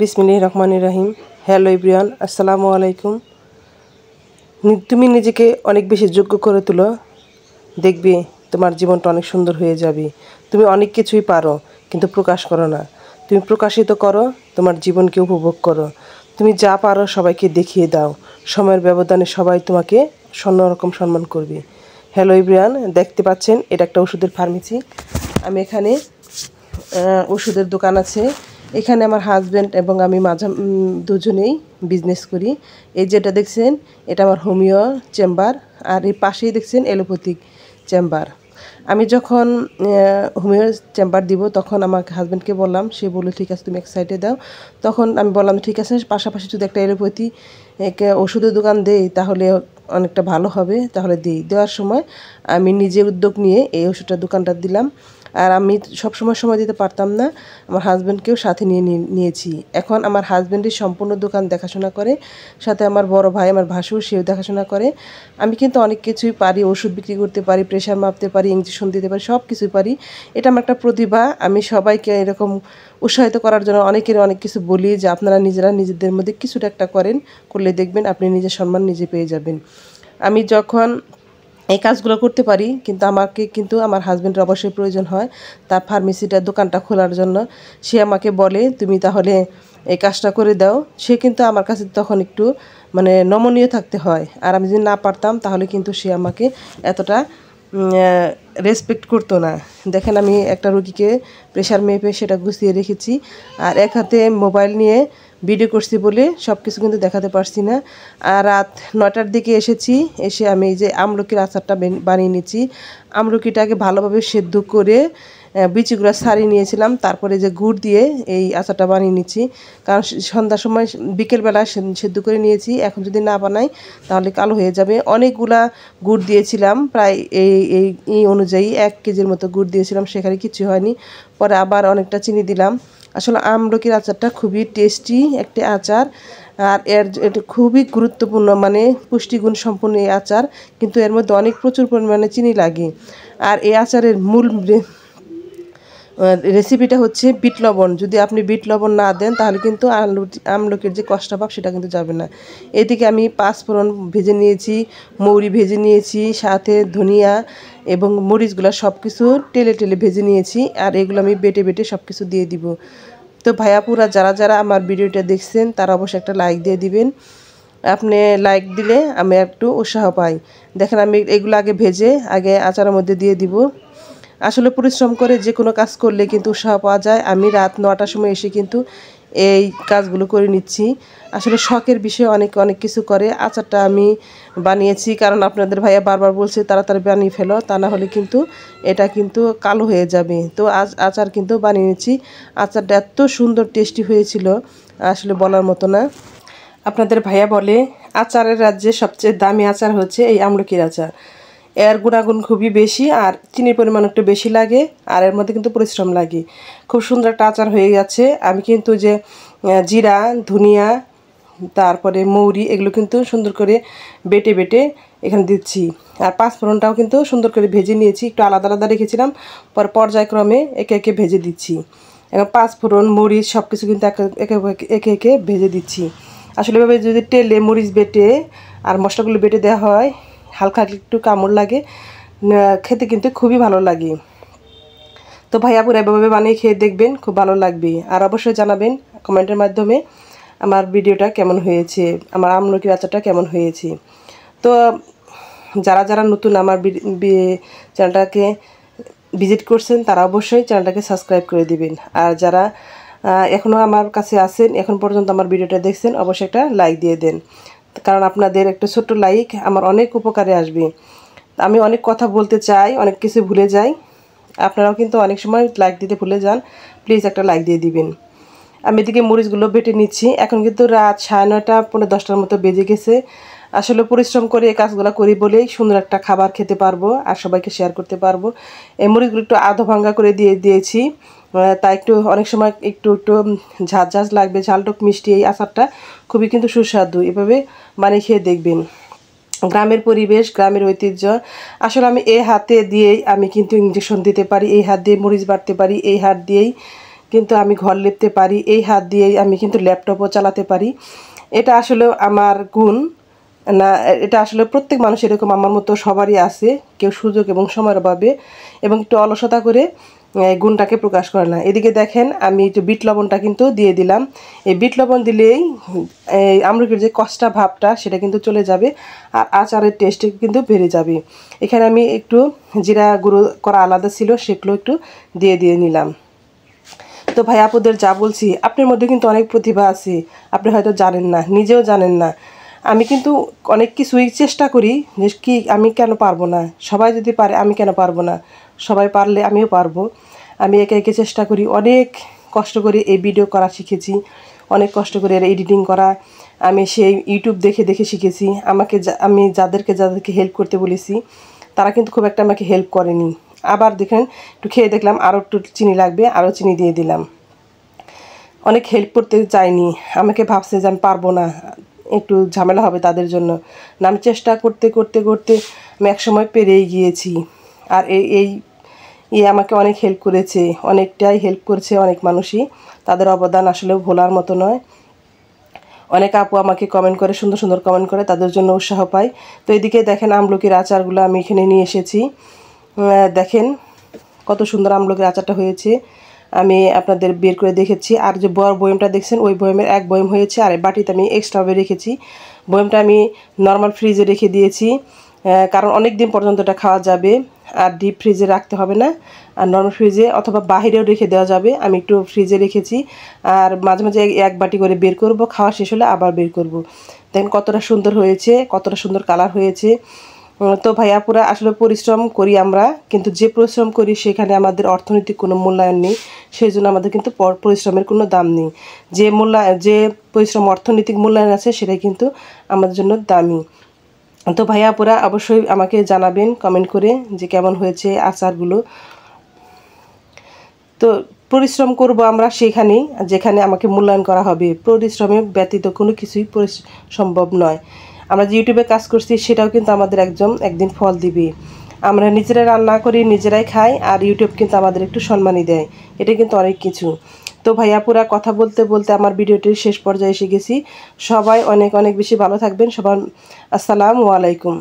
বিসমিল্লাহির রহমানির রহিম। Hello everyone, আসসালামু আলাইকুম। তুমি নিজেকে অনেক বেশি যোগ্য করে তুলো, দেখবে তোমার জীবনটা অনেক সুন্দর হয়ে যাবে। তুমি অনেক কিছুই পারো, কিন্তু প্রকাশ করো না। তুমি প্রকাশিত করো, তোমার জীবনকে উপভোগ করো। তুমি যা পারো সবাইকে দেখিয়ে দাও। সময়ের ব্যবধানে সবাই তোমাকে অন্যরকম সম্মান করবে। হ্যালো এভরিওয়ান, দেখতে পাচ্ছেন এটা একটা ওষুধের ফার্মেসি। আমি এখানে ওষুধের দোকান আছে। এখানে আমার হাজব্যান্ড এবং আমি দুজনেই বিজনেস করি। এই যেটা দেখছেন এটা আমার হোমিও চেম্বার, আর এই পাশেই দেখছেন এলোপ্যাথিক চেম্বার। আমি যখন হোমিও চেম্বার দিব তখন আমার হাজব্যান্ডকে বললাম, সে বললো ঠিক আছে তুমি এক সাইডে দাও। তখন আমি বললাম ঠিক আছে, পাশাপাশি যদি একটা এলোপ্যাথি ওষুধের দোকান দেই তাহলে অনেকটা ভালো হবে, তাহলে দেওয়ার সময় আমি নিজে উদ্যোগ নিয়ে এই ওষুধটার দোকানটা দিলাম। আর আমি সময় দিতে পারতাম না, আমার হাজব্যান্ডকেও সাথে নিয়েছি। এখন আমার হাজব্যান্ডের সম্পূর্ণ দোকান দেখাশোনা করে, সাথে আমার বড় ভাই আমার ভাসুর সেও দেখাশোনা করে। আমি কিন্তু অনেক কিছুই পারি, ওষুধ বিক্রি করতে পারি, প্রেশার মাপতে পারি, ইঞ্জেকশন দিতে পারি, সব কিছুই পারি। এটা আমার একটা প্রতিভা। আমি সবাইকে এরকম উৎসাহিত করার জন্য অনেকের অনেক কিছু বলি যে আপনারা নিজেরা নিজেদের মধ্যে কিছুটা একটা করলে দেখবেন আপনি নিজের সম্মান নিজে পেয়ে যাবেন। আমি যখন এই কাজগুলো করতে পারি, কিন্তু আমার হাজব্যান্ডের অবশ্যই প্রয়োজন হয় তার ফার্মেসিটার দোকানটা খোলার জন্য। সে আমাকে বলে তুমি তাহলে এই কাজটা করে দাও। সে কিন্তু আমার কাছে তখন একটু নমনীয় থাকতে হয়, আর আমি যদি না পারতাম তাহলে কিন্তু সে আমাকে এতটা রেসপেক্ট করতো না। দেখেন আমি একটা রুগীকে প্রেশার মেপে সেটা গুছিয়ে রেখেছি, আর এক হাতে মোবাইল নিয়ে ভিডিও করছি বলে সব কিছু কিন্তু দেখাতে পারছি না। আর রাত 9টার দিকে এসে আমি এই যে আমলকির আচারটা বানিয়ে নিচ্ছি। আমলকিটাকে ভালোভাবে সেদ্ধ করে বিচিগুলো ছাড়িয়ে নিয়েছিলাম, তারপরে যে গুড় দিয়ে এই আচারটা বানিয়ে নিচ্ছি। কারণ সন্ধ্যার সময় বিকেলবেলা সেদ্ধ করে নিয়েছি, এখন যদি না বানাই তাহলে কালো হয়ে যাবে। অনেকগুলা গুড় দিয়েছিলাম, প্রায় এই অনুযায়ী 1 কেজির মতো গুড় দিয়েছিলাম, সেখানে কিছু হয়নি। পরে আবার অনেকটা চিনি দিলাম। আসলে আমলকির আচারটা খুবই টেস্টি একটি আচার, আর এটা খুবই গুরুত্বপূর্ণ, পুষ্টিগুণ সম্পন্ন এই আচার, কিন্তু এর মধ্যে প্রচুর পরিমাণে চিনি লাগে। আর এই আচারের মূল রেসিপিটা হচ্ছে বিট লবণ। যদি আপনি বিট লবণ না দেন তাহলে কিন্তু আমলকির যে কষ্টা ভাব সেটা কিন্তু যাবে না। এদিকে আমি 5 ফোড়ন ভেজে নিয়েছি, মৌরি ভেজে নিয়েছি, সাথে ধনিয়া এবং মরিচগুলো সব কিছু টেলে ভেজে নিয়েছি। আর এগুলো আমি বেটে সব কিছু দিয়ে দিব। তো ভাইয়াপুরা যারা আমার ভিডিওটা দেখছেন তারা অবশ্যই একটা লাইক দিয়ে দিবেন। আপনি লাইক দিলে আমি একটু উৎসাহ পাই। দেখেন আমি এগুলো আগে আচারের মধ্যে দিয়ে দিব। আসলে পরিশ্রম করে যে কোনো কাজ করলে কিন্তু উৎসাহ পাওয়া যায়। আমি রাত 9টার সময় এসে কিন্তু এই কাজগুলো করে নিচ্ছি। আসলে শখের বিষয়ে অনেক কিছু করে। আচারটা আমি বানিয়েছি কারণ আপনাদের ভাইয়া বারবার বলছে তাড়াতাড়ি বানিয়ে ফেলো, তা না হলে কিন্তু এটা কিন্তু কালো হয়ে যাবে। তো আচার কিন্তু বানিয়ে নিচ্ছি। আচারটা এত সুন্দর টেস্টি হয়েছিল, আসলে বলার মতো না। আপনাদের ভাইয়া বলে আচারের রাজ্যে সবচেয়ে দামি আচার হচ্ছে এই আমলকির আচার। এর গুণাগুণ খুবই বেশি, আর চিনির পরিমাণ একটু বেশি লাগে, আর এর মধ্যে কিন্তু পরিশ্রম লাগে। খুব সুন্দর একটা আচার হয়ে গেছে। আমি কিন্তু যে জিরা, ধনিয়া, তারপরে মৌরি এগুলো কিন্তু সুন্দর করে বেটে এখানে দিচ্ছি। আর 5 ফোড়নটাও কিন্তু সুন্দর করে ভেজে নিয়েছি, একটু আলাদা রেখেছিলাম, পরে পর্যায়ক্রমে একে ভেজে দিচ্ছি। এবং 5 ফোড়ন, মরিচ সব কিছু কিন্তু একে ভেজে দিচ্ছি। আসলে এভাবে যদি তেলে মরিচ বেটে আর মশলাগুলো বেটে দেওয়া হয়, হালকা একটু কামড় লাগে, খেতে কিন্তু খুবই ভালো লাগে। তো ভাইয়াপুরা এভাবে বানিয়ে খেয়ে দেখবেন, খুব ভালো লাগবে। আর অবশ্যই জানাবেন কমেন্টের মাধ্যমে আমার ভিডিওটা কেমন হয়েছে, আমার আমলকির আচারটা কেমন হয়েছে। তো যারা নতুন আমার চ্যানেলটাকে ভিজিট করছেন তারা অবশ্যই চ্যানেলটাকে সাবস্ক্রাইব করে দিবেন। আর যারা এখনও আমার কাছে আছেন, এখন পর্যন্ত আমার ভিডিওটা দেখছেন, অবশ্যই একটা লাইক দিয়ে দেন, কারণ আপনাদের একটা ছোট্ট লাইক আমার অনেক উপকারে আসবে। আমি অনেক কথা বলতে চাই, অনেক কিছু ভুলে যাই, আপনারাও কিন্তু অনেক সময় লাইক দিতে ভুলে যান। প্লিজ একটা লাইক দিয়ে দিবেন। আমি এদিকে মরিচগুলো বেটে নিচ্ছি। এখন কিন্তু রাত 9:30 পৌনে 10টার মতো বেজে গেছে। আসলে পরিশ্রম করে এই কাজগুলো করি বলেই সুন্দর একটা খাবার খেতে পারবো আর সবাইকে শেয়ার করতে পারবো। এই মরিচগুলো একটু আধো ভাঙ্গা করে দিয়েছি, তাই একটু অনেক সময় একটু ঝাঁঝ লাগবে, ঝালটক মিষ্টি। এই আচারটা খুবই কিন্তু সুস্বাদু, এভাবে বানিয়ে খেয়ে দেখবেন। গ্রামের পরিবেশ, গ্রামের ঐতিহ্য। আসলে আমি এই হাতে দিয়েই আমি কিন্তু ইঞ্জেকশন দিতে পারি, এই হাত দিয়ে মরিচ বাটতে পারি, এই হাত দিয়েই কিন্তু আমি ঘর লিপতে পারি, এই হাত দিয়েই আমি কিন্তু ল্যাপটপও চালাতে পারি। এটা আসলে আমার গুণ না, এটা আসলে প্রত্যেক মানুষ এরকম আমার মতো সবারই আছে, কেউ সুযোগ এবং সময়ের অভাবে এবং একটু অলসতা করে গুণটাকে প্রকাশ করে না। এদিকে দেখেন আমি একটু বিট লবণটা কিন্তু দিয়ে দিলাম। এই বিট লবণ দিলেই এই আমলকির যে কষ্টা ভাবটা সেটা কিন্তু চলে যাবে আর আচারের টেস্ট কিন্তু বেড়ে যাবে। এখানে আমি একটু জিরা গুঁড়ো করা আলাদা ছিল, সেগুলো একটু দিয়ে নিলাম। তো ভাই আপুদের যা বলছি, আপনার মধ্যে কিন্তু অনেক প্রতিভা আছে, আপনি হয়তো জানেন না, নিজেও জানেন না। আমি কিন্তু অনেক কিছুই চেষ্টা করি যে কি আমি কেন পারবো না, সবাই যদি পারে আমি কেন পারবো না, সবাই পারলে আমিও পারবো। আমি একে একে চেষ্টা করি, অনেক কষ্ট করে এই ভিডিও করা শিখেছি, অনেক কষ্ট করে এডিটিং করা আমি সেই ইউটিউব দেখে দেখে শিখেছি। আমি যাদেরকে হেল্প করতে বলেছি তারা কিন্তু খুব একটা আমাকে হেল্প করেনি। আবার দেখেন একটু খেয়ে দেখলাম আরও একটু চিনি লাগবে, আরও চিনি দিয়ে দিলাম। অনেক হেল্প করতে চাইনি, আমাকে ভাবছে যে আমি পারবো না, একটু ঝামেলা হবে তাদের জন্য না। আমি চেষ্টা করতে করতে করতে আমি একসময় পেরেই গিয়েছি। আর এই আমাকে অনেক হেল্প করেছে, অনেকটাই হেল্প করেছে অনেক মানুষই, তাদের অবদান আসলে ভোলার মতো নয়। অনেক আপু আমাকে কমেন্ট করে, সুন্দর সুন্দর কমেন্ট করে, তাদের জন্য উৎসাহ পাই। তো এদিকে দেখেন আমলকির আচারগুলো আমি এখানে নিয়ে এসেছি। দেখেন কত সুন্দর আমলকির আচারটা হয়েছে, আমি আপনাদের বের করে দেখেছি। আর যে বড় বয়মটা দেখছেন ওই বয়মের এক বয়ম হয়েছে, আর বাটিতে আমি এক্সট্রাভাবে রেখেছি। বয়মটা আমি নর্মাল ফ্রিজে রেখে দিয়েছি, কারণ অনেক দিন পর্যন্ত এটা খাওয়া যাবে, আর ডিপ ফ্রিজে রাখতে হবে না, আর নর্মাল ফ্রিজে অথবা বাহিরেও রেখে দেওয়া যাবে। আমি একটু ফ্রিজে রেখেছি, আর মাঝে মাঝে এক বাটি করে বের করব, খাওয়া শেষ হলে আবার বের করব। দেখেন কতটা সুন্দর হয়েছে, কতটা সুন্দর কালার হয়েছে। তো ভাইয়াপুরা আসলে পরিশ্রম করি আমরা, কিন্তু যে পরিশ্রম করি সেখানে আমাদের অর্থনৈতিক কোনো মূল্যায়ন নেই, সেই জন্য আমাদের কিন্তু পরিশ্রমের কোনো দাম নেই। যে পরিশ্রম অর্থনৈতিক মূল্যায়ন আছে সেটাই কিন্তু আমাদের জন্য দামি। তো ভাইয়াপুরা অবশ্যই আমাকে জানাবেন কমেন্ট করে যে কেমন হয়েছে আচারগুলো। তো পরিশ্রম করব আমরা সেখানেই যেখানে আমাকে মূল্যায়ন করা হবে, পরিশ্রমে ব্যতীত কোনো কিছুই সম্ভব নয়। আমরা যে ইউটিউবে কাজ করছি সেটাও কিন্তু আমাদের একদিন ফল দিবে। আমরা নিজেরাই রান্না করি, নিজেরাই খাই, আর ইউটিউব কিন্তু আমাদের একটু সম্মানই দেয়, এটা কিন্তু অনেক কিছু। তো ভাইয়াপুরা কথা বলতে বলতে আমার ভিডিওটির শেষ পর্যায়ে এসে গেছি। সবাই অনেক অনেক বেশি ভালো থাকবেন সবার। আসসালামু আলাইকুম।